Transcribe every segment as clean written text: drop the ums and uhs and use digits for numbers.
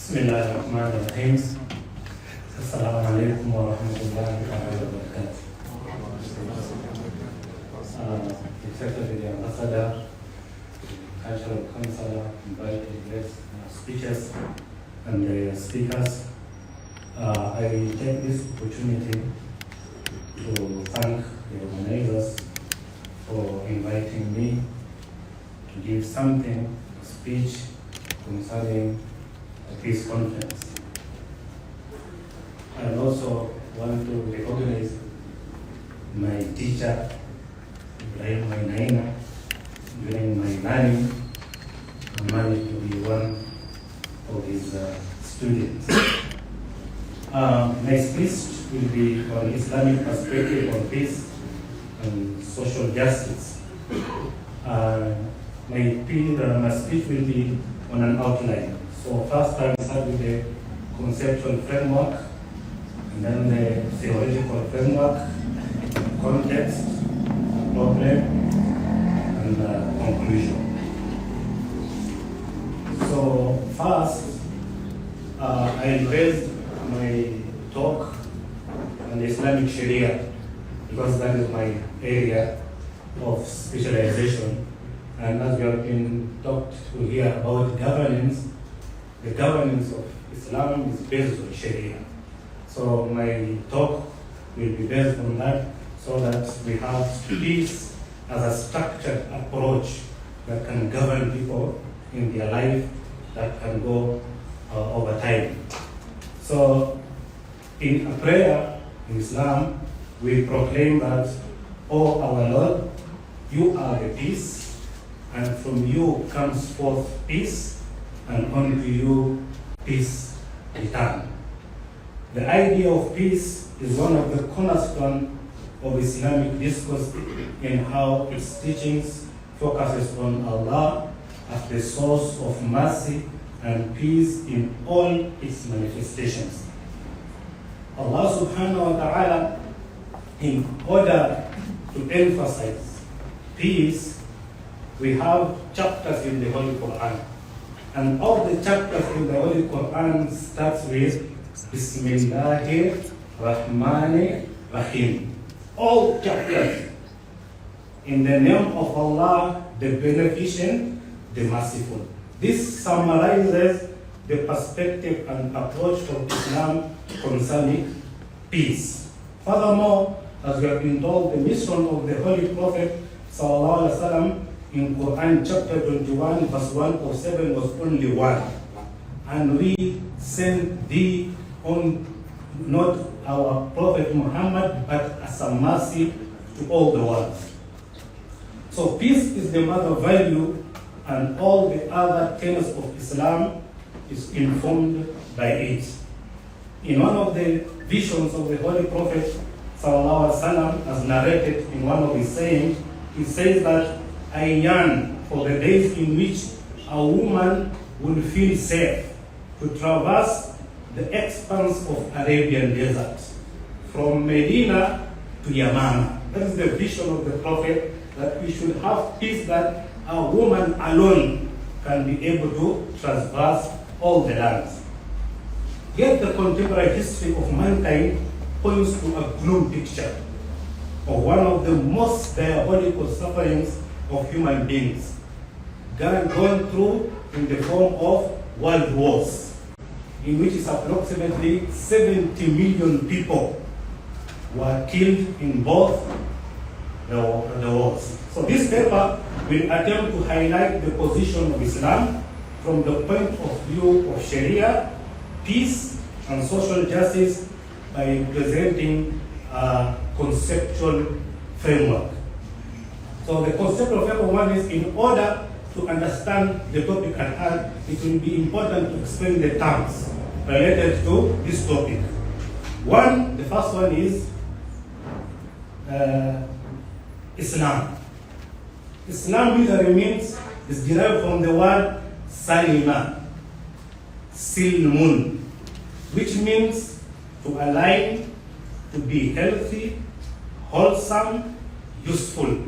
Bismillahirrahmanirrahim. Assalamu alaikum wa rahmatullahi wa barakatuh. Executive Ambassador, Cultural Council, invited guests, speakers, and speakers. I take this opportunity to thank the organizers for inviting me to give something, a speech concerning a peace conference. I also want to recognize my teacher, Ibrahim Naina. During my learning, I managed to be one of his students. My speech will be on Islamic perspective on peace and social justice. My speech will be on an outline. So first I will start with the conceptual framework, and then the theoretical framework, context, problem, and conclusion. So first, I raised my talk on Islamic Sharia because that is my area of specialization. And as we have been talked to here about governance, the governance of Islam is based on Sharia. So my talk will be based on that, so that we have peace as a structured approach that can govern people in their life, that can go over time. So in a prayer in Islam, we proclaim that, "O our Lord, you are the peace, and from you comes forth peace, and unto you peace return." The idea of peace is one of the cornerstones of Islamic discourse in how its teachings focuses on Allah as the source of mercy and peace in all its manifestations. Allah subhanahu wa ta'ala, in order to emphasize peace, we have chapters in the Holy Quran. And all the chapters in the Holy Quran starts with Bismillahir Rahmanir Rahim. All chapters in the name of Allah, the Beneficent, the Merciful. This summarizes the perspective and approach of Islam concerning peace. Furthermore, as we have been told, the mission of the Holy Prophet sallallahu alaihi wasallam in Quran chapter 21 verse 107 was only one. And we send thee on not our Prophet Muhammad, but as a mercy to all the world. So peace is the mother value, and all the other tenets of Islam is informed by it. In one of the visions of the Holy Prophet sallallahu alaihi wasallam, as narrated in one of his sayings, he says that, "I yearn for the days in which a woman will feel safe to traverse the expanse of Arabian desert, from Medina to Yamama." That is the vision of the Prophet, that we should have peace, that a woman alone can be able to traverse all the lands. Yet the contemporary history of mankind points to a gloom picture of one of the most diabolical sufferings of human beings, going through in the form of world wars, in which is approximately 70 million people were killed in both the wars. So this paper will attempt to highlight the position of Islam from the point of view of Sharia, peace, and social justice by presenting a conceptual framework. So the conceptual framework one is, in order to understand the topic at hand, it will be important to explain the terms related to this topic. The first one is Islam. Islam literally means, is derived from the word salima, silmun, which means to align, to be healthy, wholesome, useful.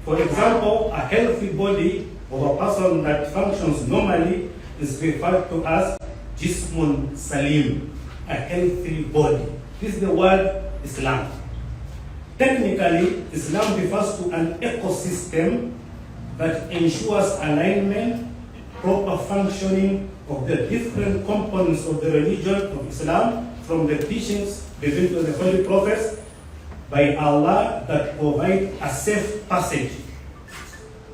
For example, a healthy body of a person that functions normally is referred to as Jismun Salim, a healthy body. This is the word Islam. Technically, Islam refers to an ecosystem that ensures alignment, proper functioning of the different components of the religion of Islam, from the teachings given to the Holy Prophets by Allah, that provide a safe passage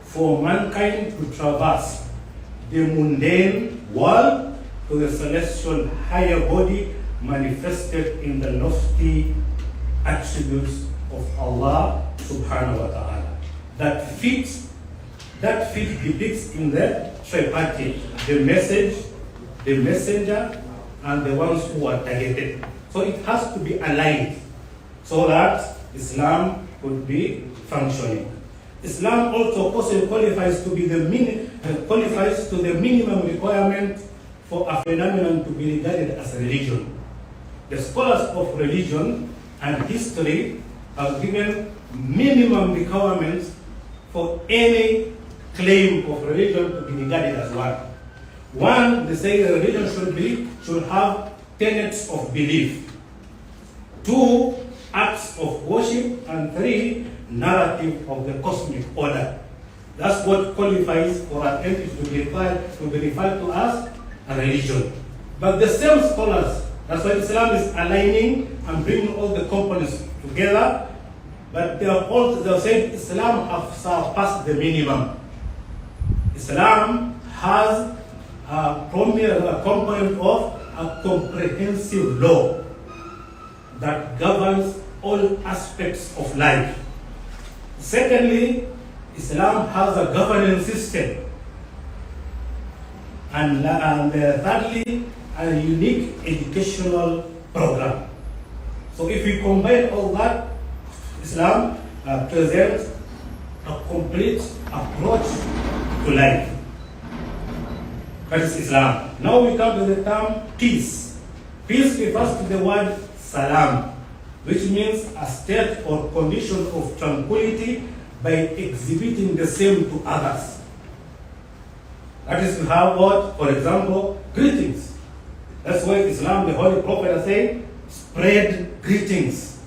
for mankind to traverse the mundane world to the celestial higher body manifested in the lofty attributes of Allah subhanahu wa ta'ala. That fit depicts in the tripartite, the message, the messenger, and the ones who are targeted. So it has to be aligned so that Islam could be functioning. Islam also qualifies to be the minimum requirement for a phenomenon to be regarded as a religion. The scholars of religion and history have given minimum requirements for any claim of religion to be regarded as one. One, they say the religion should have tenets of belief. 2, acts of worship, and 3, narrative of the cosmic order. That's what qualifies for an entity to be referred to as a religion. But the same scholars, that's why Islam is aligning and bringing all the components together, but they have said Islam has surpassed the minimum. Islam has a component of a comprehensive law that governs all aspects of life. Secondly, Islam has a governance system. And thirdly, a unique educational program. So if we combine all that, Islam presents a complete approach to life. That is Islam. Now we come to the term peace. Peace refers to the word salam, which means a state or condition of tranquility by exhibiting the same to others. That is, we have what? For example, greetings. That's why Islam, the Holy Prophet, has said, spread greetings.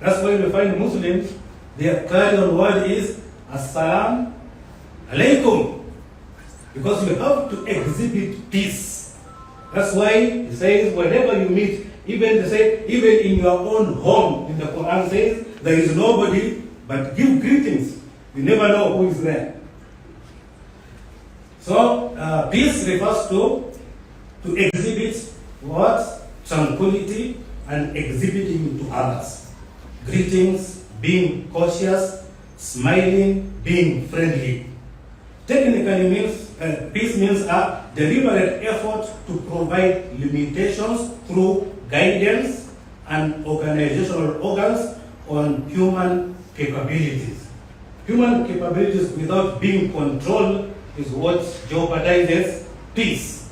That's why we find Muslims, their cardinal word is Assalamu alaikum. Because you have to exhibit peace. That's why it says, whenever you meet, even in your own home, in the Quran says, there is nobody but give greetings. You never know who is there. So, peace refers to exhibit what? Tranquility and exhibiting to others. Greetings, being cautious, smiling, being friendly. Technically means, peace means a deliberate effort to provide limitations through guidance and organizational organs on human capabilities. Human capabilities without being controlled is what jeopardizes peace.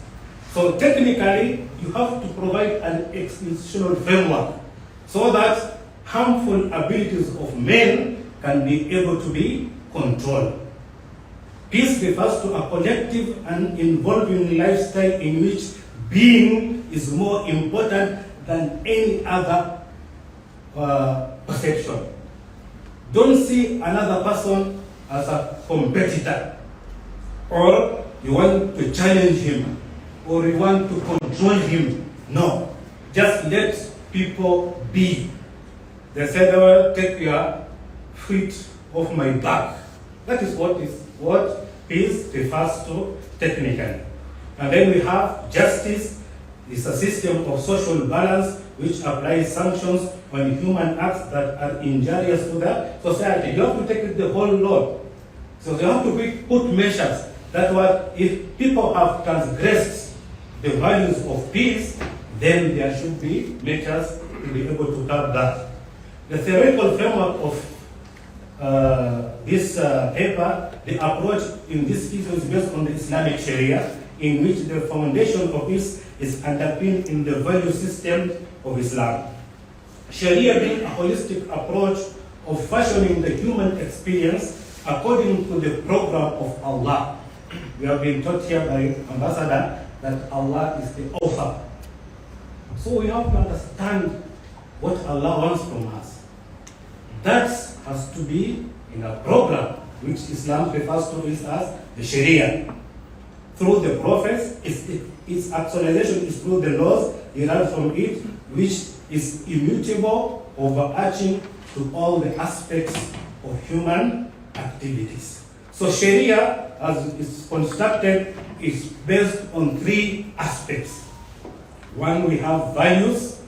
So technically, you have to provide an institutional framework so that harmful abilities of men can be able to be controlled. Peace refers to a collective and involving lifestyle in which being is more important than any other perception. Don't see another person as a competitor, or you want to challenge him, or you want to control him. No, just let people be. They said, well, take your feet off my back. That is what peace refers to technically. And then we have justice. It's a system of social balance which applies sanctions on human acts that are injurious to the society. You have to take the whole load. So you have to put measures that if people have transgressed the values of peace, then there should be measures to be able to curb that. The theoretical framework of this paper, the approach in this piece is based on the Islamic Sharia, in which the foundation of this is underpinned in the value system of Islam. Sharia being a holistic approach of fashioning the human experience according to the program of Allah. We have been taught here by Ambassador that Allah is the author. So we have to understand what Allah wants from us. That has to be in a program which Islam refers to as the Sharia. Through the prophets, its actualization is through the laws derived from it, which is immutable, overarching to all the aspects of human activities. So Sharia, as it's constructed, is based on three aspects. One, we have values,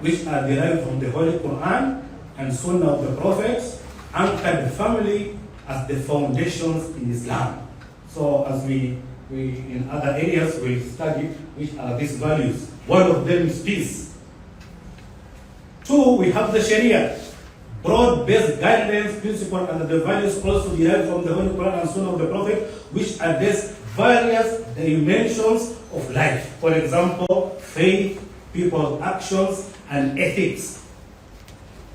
which are derived from the Holy Quran and Sunnah of the Prophets, anchored firmly as the foundations in Islam. So as we in other areas we study which are these values. One of them is peace. Two, we have the Sharia, broad-based guidelines, principles, and the values also derived from the Holy Quran and Sunnah of the Prophet, which address various dimensions of life. For example, faith, people's actions, and ethics.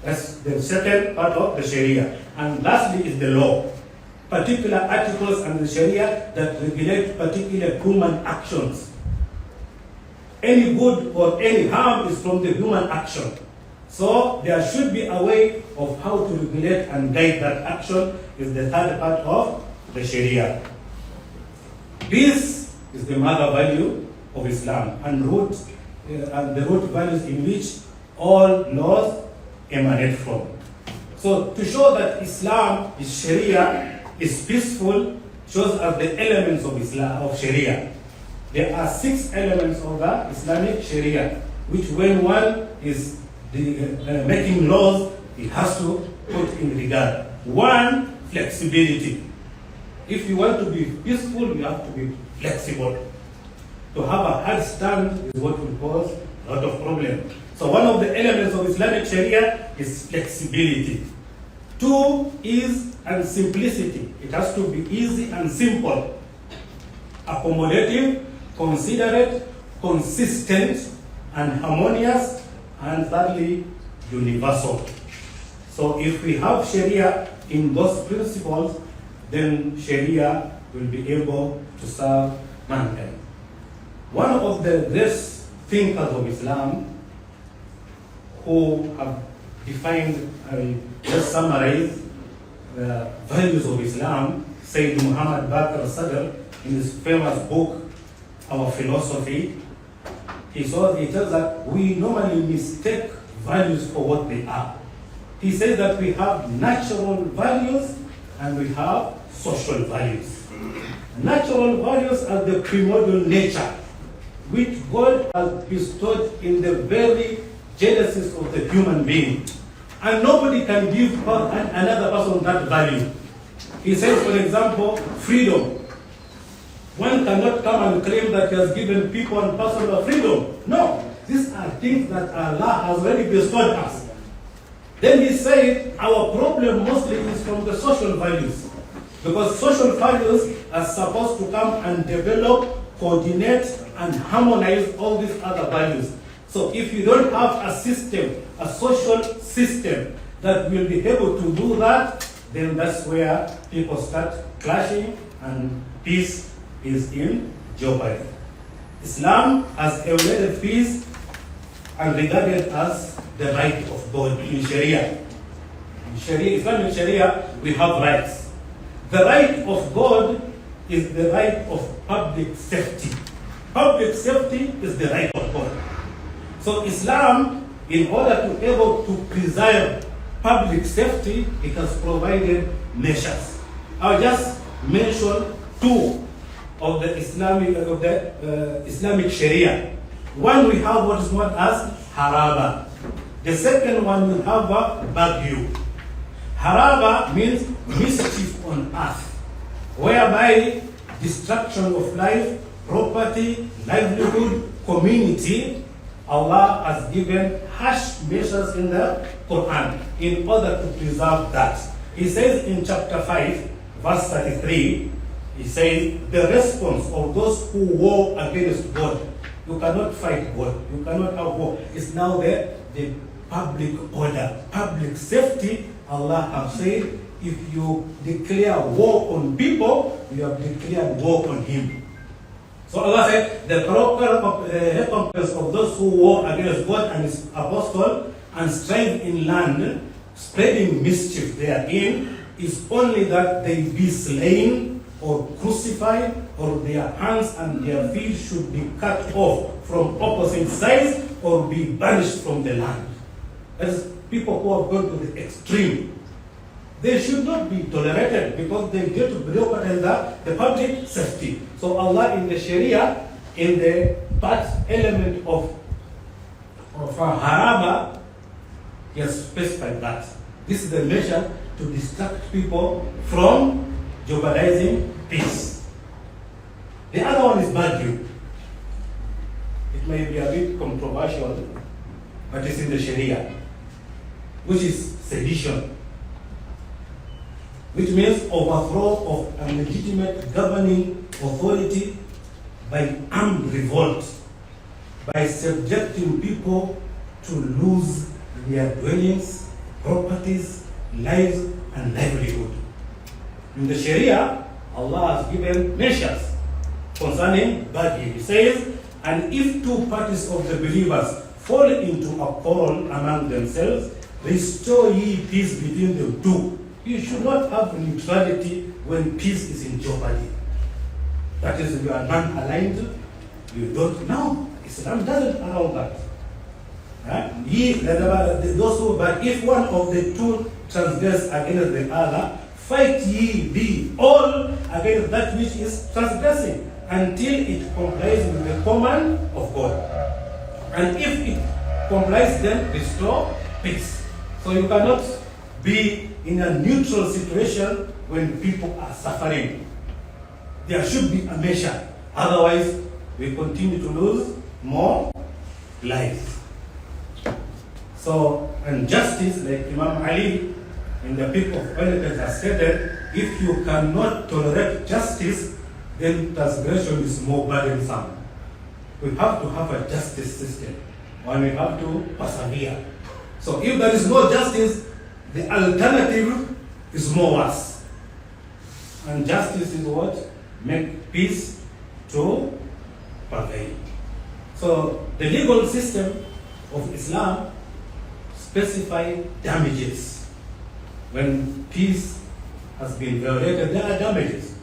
That's the second part of the Sharia. And lastly is the law. Particular articles and the Sharia that regulate particular human actions. Any good or any harm is from the human action. So there should be a way of how to regulate and guide that action is the third part of the Sharia. This is the mother value of Islam and the root values in which all laws emanate from. So to show that Islam is Sharia, is peaceful, shows us the elements of Islam, of Sharia. There are 6 elements of the Islamic Sharia, which when one is making laws, it has to put in regard. One, flexibility. If you want to be peaceful, you have to be flexible. To have a hard stand is what will cause a lot of problems. So one of the elements of Islamic Sharia is flexibility. 2 is simplicity. It has to be easy and simple. Accommodative, considerate, consistent, and harmonious, and thirdly, universal. So if we have Sharia in those principles, then Sharia will be able to serve mankind. One of the great thinkers of Islam who have defined, just summarize the values of Islam, Sayyid Muhammad Baqir al-Sadr, in his famous book, Our Philosophy, he tells that we normally mistake values for what they are. He says that we have natural values and we have social values. Natural values are the primordial nature which God has bestowed in the very genesis of the human being. And nobody can give another person that value. He says, for example, freedom. One cannot come and claim that he has given people and personal freedom. No, these are things that Allah has already bestowed us. Then he said, our problem mostly is from the social values. Because social values are supposed to come and develop, coordinate, and harmonize all these other values. So if you don't have a system, a social system that will be able to do that, then that's where people start clashing and peace is in jeopardy. Islam has elevated peace and regarded as the right of God in Sharia. In Sharia, Islamic Sharia, we have rights. The right of God is the right of public safety. Public safety is the right of God. So Islam, in order to be able to preserve public safety, it has provided measures. I'll just mention 2 of the Islamic Sharia. One, we have what is known as haraba. The second one, we have a bagyu. Haraba means mischief on earth, whereby destruction of life, property, livelihood, community. Allah has given harsh measures in the Quran in order to preserve that. He says in chapter 5, verse 33, he says, the response of those who war against God, you cannot fight God, you cannot have war, is now the public order, public safety. Allah has said, if you declare war on people, you have declared war on him. So Allah said, the proper recompense of those who war against God and His apostle and strive in land, spreading mischief therein, is only that they be slain or crucified, or their hands and their feet should be cut off from opposite sides, or be banished from the land. As people who have gone to the extreme, they should not be tolerated because they get to jeopardize the public safety. So Allah in the Sharia, in the part element of haraba, He has specified that. This is the measure to distract people from jeopardizing peace. The other one is bagyu. It may be a bit controversial, but it's in the Sharia, which is sedition, which means overthrow of a legitimate governing authority by armed revolt, by subjecting people to lose their dwellings, properties, lives, and livelihood. In the Sharia, Allah has given measures concerning baghi. He says, and if two parties of the believers fall into a quarrel among themselves, restore ye peace between them two. You should not have neutrality when peace is in jeopardy. That is, you are non-aligned, you don't know. Islam doesn't allow that. Those who, but if one of the two transgress against the other, fight ye thee all against that which is transgressing, until it complies with the command of God. And if it complies, then restore peace. So you cannot be in a neutral situation when people are suffering. There should be a measure. Otherwise, we continue to lose more lives. So, and justice, like Imam Ali in the People of Eloquence has stated, if you cannot tolerate justice, then transgression is more burdensome. We have to have a justice system, and we have to persevere. So if there is no justice, the alternative is more worse. And justice is what? Make peace to prevail. So the legal system of Islam specify damages. When peace has been violated, there are damages.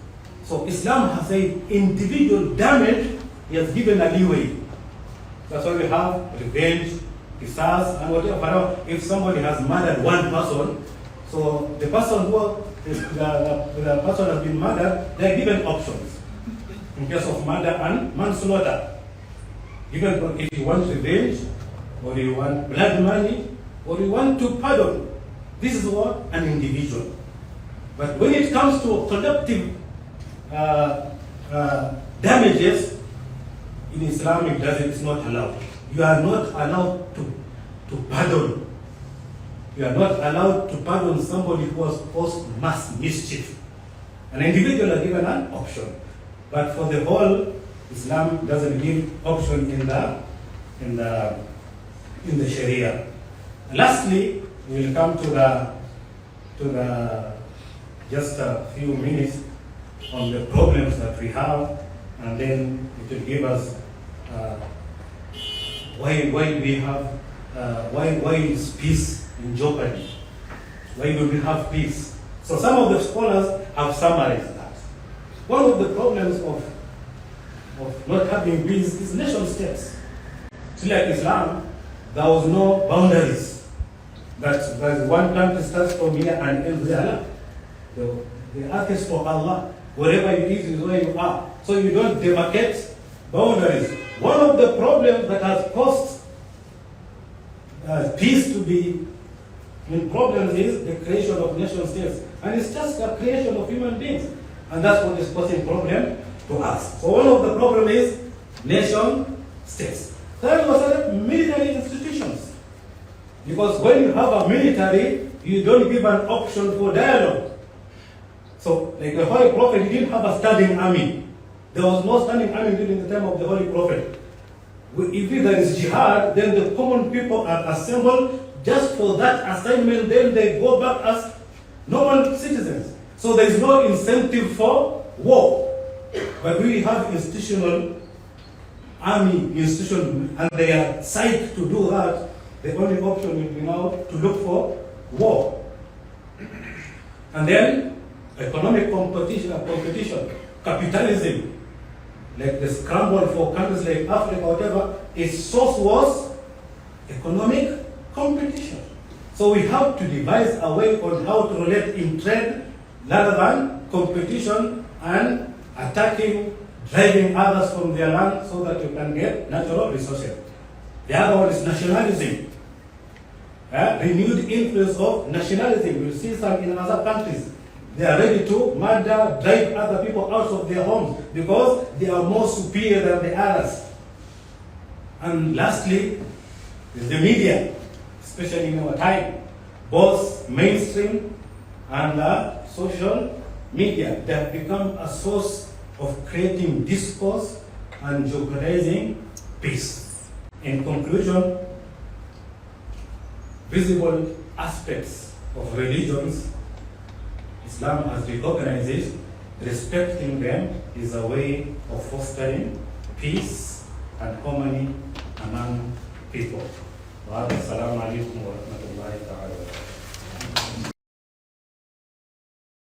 So Islam has said individual damage, He has given a leeway. That's why we have revenge, qisas, and whatever. If somebody has murdered one person, so the person the person has been murdered, they are given options in case of murder and manslaughter. Even if you want revenge, or you want blood money, or you want to pardon, this is what an individual. But when it comes to collective damages, in Islamic it's not allowed. You are not allowed to pardon. You are not allowed to pardon somebody who has caused mass mischief. An individual is given an option, but for the whole, Islam doesn't give option in the Sharia. Lastly, we will come to the just a few minutes on the problems that we have, and then it will give us why we have why is peace in jeopardy? Why do we have peace? So some of the scholars have summarized that. One of the problems of not having peace is nation states. So like Islam, there was no boundaries. That one country starts from here and ends there. The earth is for Allah. Wherever you is where you are. So you don't demarcate boundaries. One of the problems that has caused peace to be in problems is the creation of nation states. And it's just a creation of human beings. And that's what is causing problem to us. So one of the problems is nation states. Third was military institutions. Because when you have a military, you don't give an option for dialogue. So, like the Holy Prophet, he didn't have a standing army. There was no standing army during the time of the Holy Prophet. If there is jihad, then the common people are assembled just for that assignment, then they go back as normal citizens. So there is no incentive for war. But we have institutional army institution, and they are psyched to do that, the only option will be now to look for war. And then economic competition, capitalism, like the scramble for countries like Africa, whatever, its source was economic competition. So we have to devise a way on how to relate in trade rather than competition and attacking, driving others from their land so that you can get natural resources. The other one is nationalism. Renewed influence of nationalism. You see some in other countries. They are ready to murder, drive other people out of their homes because they are more superior than the others. And lastly, is the media, especially in our time, both mainstream and social media. They have become a source of creating discourse and jeopardizing peace. In conclusion, visible aspects of religions, Islam has recognized it. Respecting them is a way of fostering peace and harmony among people. Assalamu alaikum wa rahmatullahi wa barakatuh.